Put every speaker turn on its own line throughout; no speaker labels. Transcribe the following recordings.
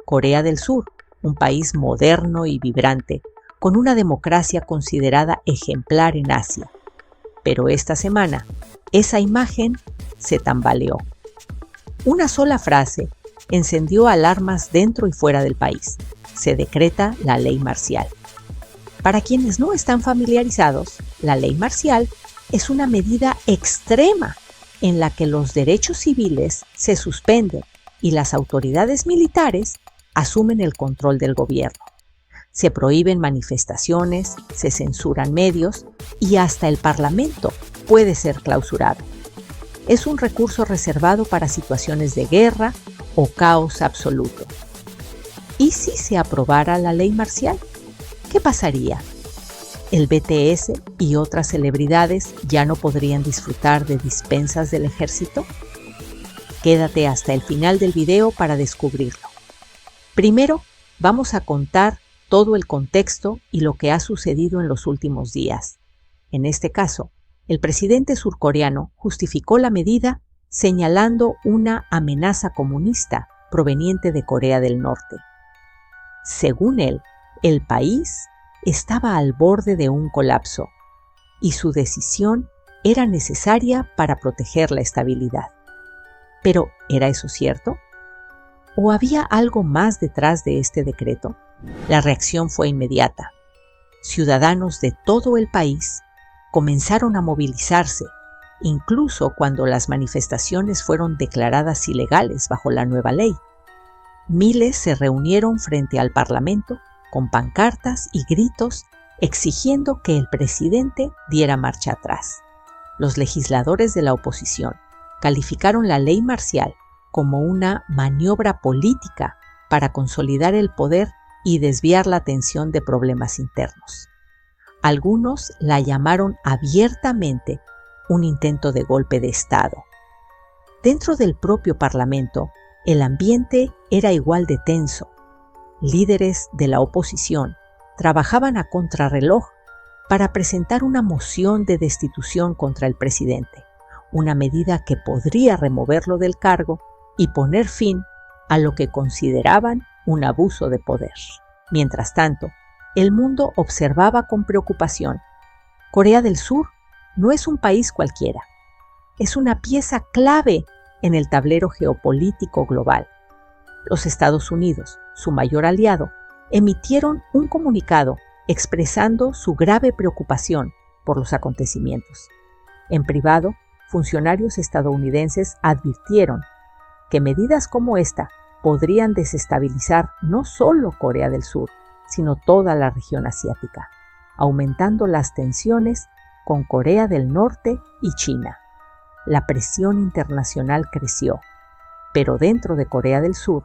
Corea del Sur, un país moderno y vibrante, con una democracia considerada ejemplar en Asia. Pero esta semana, esa imagen se tambaleó. Una sola frase encendió alarmas dentro y fuera del país. Se decreta la ley marcial. Para quienes no están familiarizados, la ley marcial es una medida extrema en la que los derechos civiles se suspenden y las autoridades militares asumen el control del gobierno. Se prohíben manifestaciones, se censuran medios y hasta el Parlamento puede ser clausurado. Es un recurso reservado para situaciones de guerra o caos absoluto. ¿Y si se aprobara la ley marcial? ¿Qué pasaría? ¿El BTS y otras celebridades ya no podrían disfrutar de dispensas del ejército? Quédate hasta el final del video para descubrirlo. Primero, vamos a contar todo el contexto y lo que ha sucedido en los últimos días. En este caso, el presidente surcoreano justificó la medida señalando una amenaza comunista proveniente de Corea del Norte. Según él, el país estaba al borde de un colapso y su decisión era necesaria para proteger la estabilidad. ¿Pero era eso cierto? ¿O había algo más detrás de este decreto? La reacción fue inmediata. Ciudadanos de todo el país comenzaron a movilizarse, incluso cuando las manifestaciones fueron declaradas ilegales bajo la nueva ley. Miles se reunieron frente al Parlamento con pancartas y gritos exigiendo que el presidente diera marcha atrás. Los legisladores de la oposición calificaron la ley marcial como una maniobra política para consolidar el poder y desviar la atención de problemas internos. Algunos la llamaron abiertamente un intento de golpe de Estado. Dentro del propio Parlamento, el ambiente era igual de tenso. Líderes de la oposición trabajaban a contrarreloj para presentar una moción de destitución contra el presidente, una medida que podría removerlo del cargo y poner fin a lo que consideraban un abuso de poder. Mientras tanto, el mundo observaba con preocupación. Corea del Sur no es un país cualquiera. Es una pieza clave en el tablero geopolítico global. Los Estados Unidos, su mayor aliado, emitieron un comunicado expresando su grave preocupación por los acontecimientos. En privado, funcionarios estadounidenses advirtieron que medidas como esta podrían desestabilizar no solo Corea del Sur, sino toda la región asiática, aumentando las tensiones con Corea del Norte y China. La presión internacional creció, pero dentro de Corea del Sur,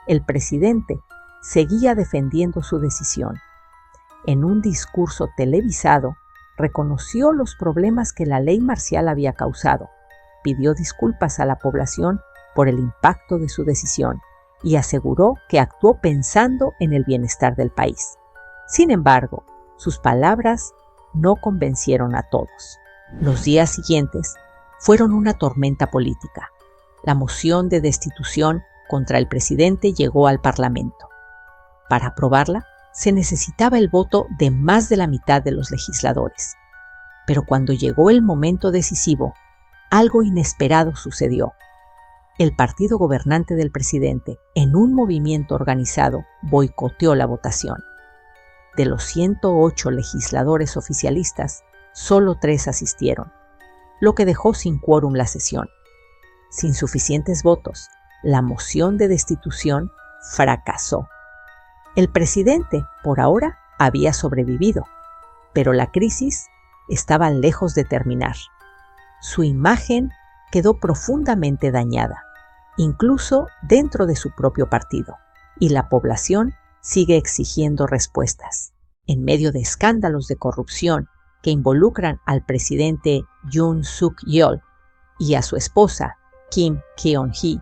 el presidente seguía defendiendo su decisión. En un discurso televisado, reconoció los problemas que la ley marcial había causado, pidió disculpas a la población por el impacto de su decisión y aseguró que actuó pensando en el bienestar del país. Sin embargo, sus palabras no convencieron a todos. Los días siguientes fueron una tormenta política. La moción de destitución contra el presidente llegó al Parlamento. Para aprobarla, se necesitaba el voto de más de la mitad de los legisladores. Pero cuando llegó el momento decisivo, algo inesperado sucedió. El partido gobernante del presidente, en un movimiento organizado, boicoteó la votación. De los 108 legisladores oficialistas, solo 3 asistieron, lo que dejó sin quórum la sesión. Sin suficientes votos, la moción de destitución fracasó. El presidente, por ahora, había sobrevivido, pero la crisis estaba lejos de terminar. Su imagen quedó profundamente dañada, incluso dentro de su propio partido, y la población sigue exigiendo respuestas. En medio de escándalos de corrupción que involucran al presidente Yoon Suk-yeol y a su esposa Kim Keon-hee,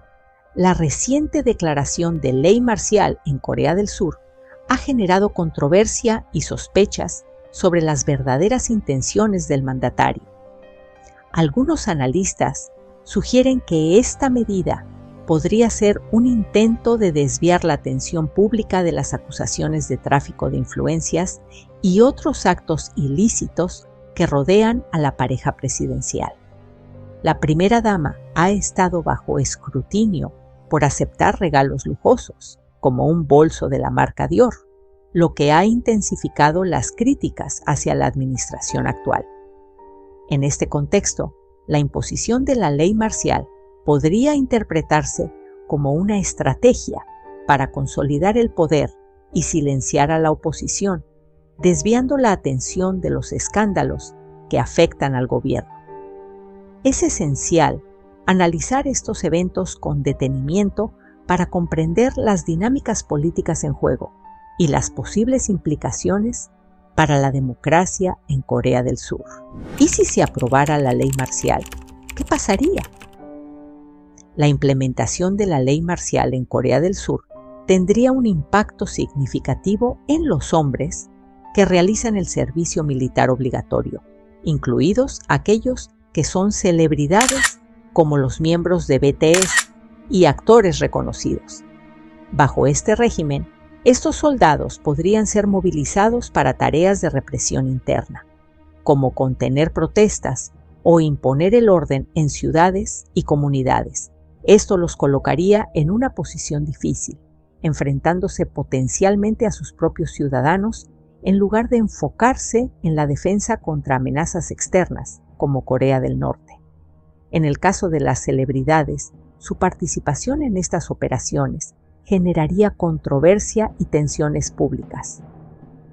la reciente declaración de ley marcial en Corea del Sur ha generado controversia y sospechas sobre las verdaderas intenciones del mandatario. Algunos analistas sugieren que esta medida podría ser un intento de desviar la atención pública de las acusaciones de tráfico de influencias y otros actos ilícitos que rodean a la pareja presidencial. La primera dama ha estado bajo escrutinio por aceptar regalos lujosos, como un bolso de la marca Dior, lo que ha intensificado las críticas hacia la administración actual. En este contexto, la imposición de la ley marcial podría interpretarse como una estrategia para consolidar el poder y silenciar a la oposición, desviando la atención de los escándalos que afectan al gobierno. Es esencial analizar estos eventos con detenimiento para comprender las dinámicas políticas en juego y las posibles implicaciones para la democracia en Corea del Sur. ¿Y si se aprobara la ley marcial? ¿Qué pasaría? La implementación de la ley marcial en Corea del Sur tendría un impacto significativo en los hombres que realizan el servicio militar obligatorio, incluidos aquellos que son celebridades como los miembros de BTS y actores reconocidos. Bajo este régimen, estos soldados podrían ser movilizados para tareas de represión interna, como contener protestas o imponer el orden en ciudades y comunidades. Esto los colocaría en una posición difícil, enfrentándose potencialmente a sus propios ciudadanos en lugar de enfocarse en la defensa contra amenazas externas, como Corea del Norte. En el caso de las celebridades, su participación en estas operaciones generaría controversia y tensiones públicas.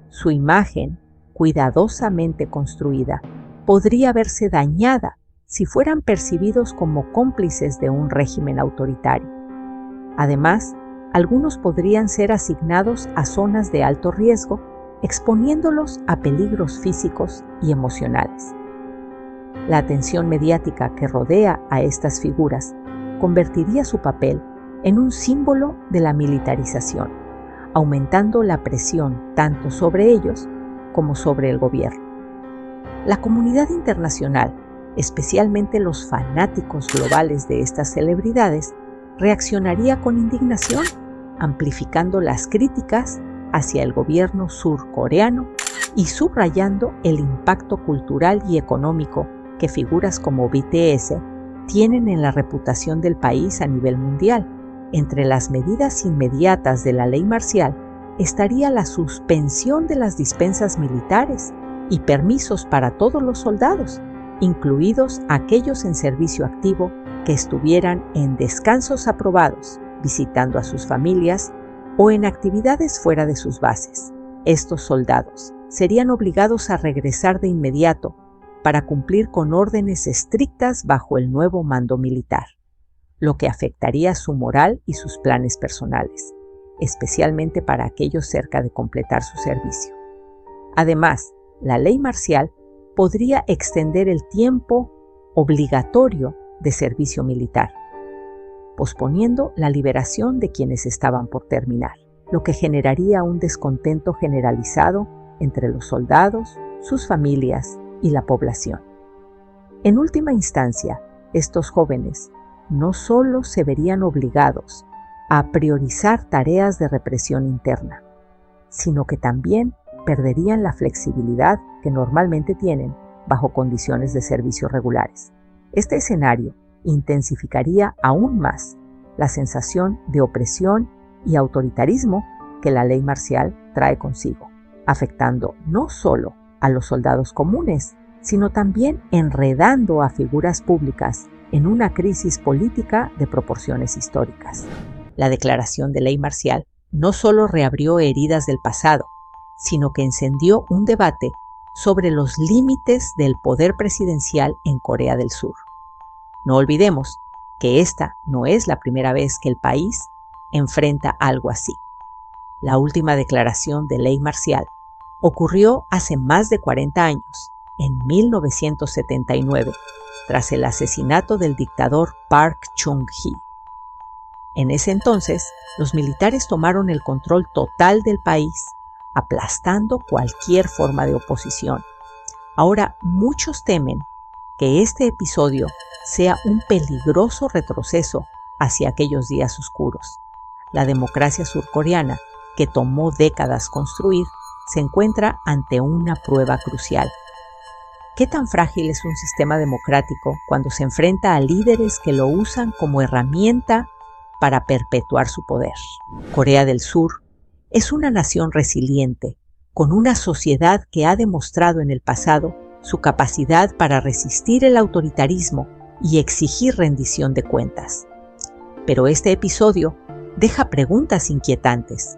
Su imagen, cuidadosamente construida, podría verse dañada si fueran percibidos como cómplices de un régimen autoritario. Además, algunos podrían ser asignados a zonas de alto riesgo, exponiéndolos a peligros físicos y emocionales. La atención mediática que rodea a estas figuras convertiría su papel en un símbolo de la militarización, aumentando la presión tanto sobre ellos como sobre el gobierno. La comunidad internacional, especialmente los fanáticos globales de estas celebridades, reaccionaría con indignación, amplificando las críticas hacia el gobierno surcoreano y subrayando el impacto cultural y económico que figuras como BTS tienen en la reputación del país a nivel mundial. Entre las medidas inmediatas de la ley marcial estaría la suspensión de las dispensas militares y permisos para todos los soldados, incluidos aquellos en servicio activo que estuvieran en descansos aprobados, visitando a sus familias o en actividades fuera de sus bases. Estos soldados serían obligados a regresar de inmediato para cumplir con órdenes estrictas bajo el nuevo mando militar, lo que afectaría su moral y sus planes personales, especialmente para aquellos cerca de completar su servicio. Además, la ley marcial podría extender el tiempo obligatorio de servicio militar, posponiendo la liberación de quienes estaban por terminar, lo que generaría un descontento generalizado entre los soldados, sus familias y la población. En última instancia, estos jóvenes no solo se verían obligados a priorizar tareas de represión interna, sino que también perderían la flexibilidad que normalmente tienen bajo condiciones de servicio regulares. Este escenario intensificaría aún más la sensación de opresión y autoritarismo que la ley marcial trae consigo, afectando no solo a los soldados comunes, sino también enredando a figuras públicas en una crisis política de proporciones históricas. La declaración de ley marcial no solo reabrió heridas del pasado, sino que encendió un debate sobre los límites del poder presidencial en Corea del Sur. No olvidemos que esta no es la primera vez que el país enfrenta algo así. La última declaración de ley marcial ocurrió hace más de 40 años, en 1979, tras el asesinato del dictador Park Chung-hee. En ese entonces, los militares tomaron el control total del país, aplastando cualquier forma de oposición. Ahora, muchos temen que este episodio sea un peligroso retroceso hacia aquellos días oscuros. La democracia surcoreana, que tomó décadas construir, se encuentra ante una prueba crucial. ¿Qué tan frágil es un sistema democrático cuando se enfrenta a líderes que lo usan como herramienta para perpetuar su poder? Corea del Sur es una nación resiliente, con una sociedad que ha demostrado en el pasado su capacidad para resistir el autoritarismo y exigir rendición de cuentas. Pero este episodio deja preguntas inquietantes.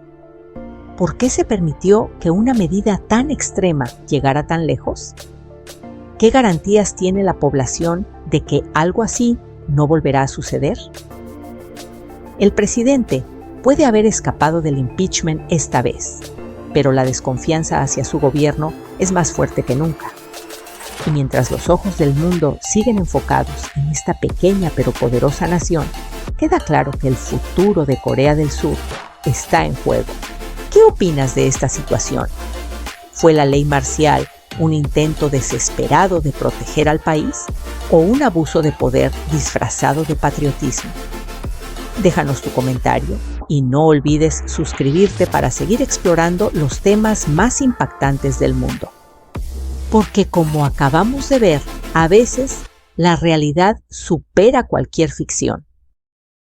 ¿Por qué se permitió que una medida tan extrema llegara tan lejos? ¿Qué garantías tiene la población de que algo así no volverá a suceder? El presidente puede haber escapado del impeachment esta vez, pero la desconfianza hacia su gobierno es más fuerte que nunca. Y mientras los ojos del mundo siguen enfocados en esta pequeña pero poderosa nación, queda claro que el futuro de Corea del Sur está en juego. ¿Qué opinas de esta situación? ¿Fue la ley marcial un intento desesperado de proteger al país o un abuso de poder disfrazado de patriotismo? Déjanos tu comentario y no olvides suscribirte para seguir explorando los temas más impactantes del mundo. Porque como acabamos de ver, a veces la realidad supera cualquier ficción.